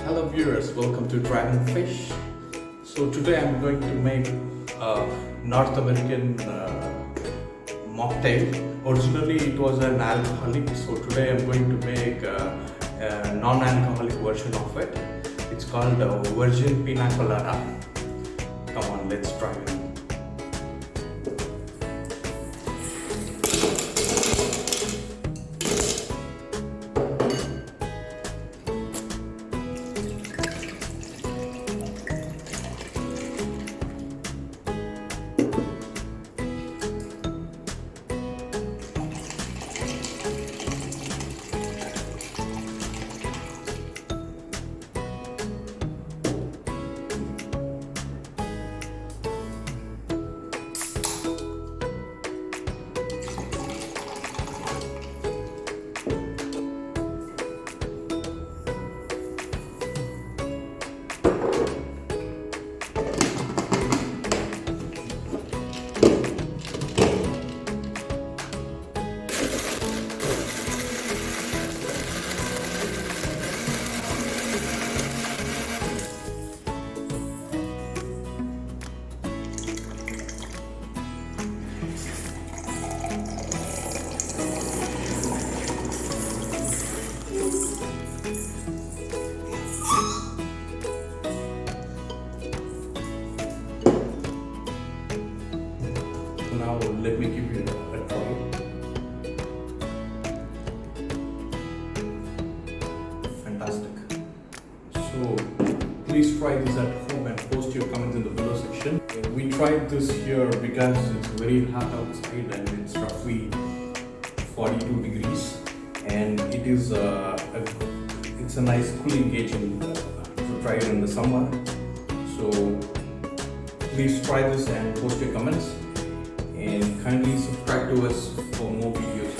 Hello viewers, welcome to Dragon Fish. So today I'm going to make a North American mocktail. Originally it was an alcoholic, so today I'm going to make a non-alcoholic version of it. It's called Virgin Pina Colada. Come on, let's try it. Now let me give you a try. Fantastic. So please try this at home and post your comments in the below section. We tried this here because it's very hot outside and it's roughly 42 degrees, and it is it's a nice cooling agent to try it in the summer. So please try this and post your comments. And kindly subscribe to us for more videos.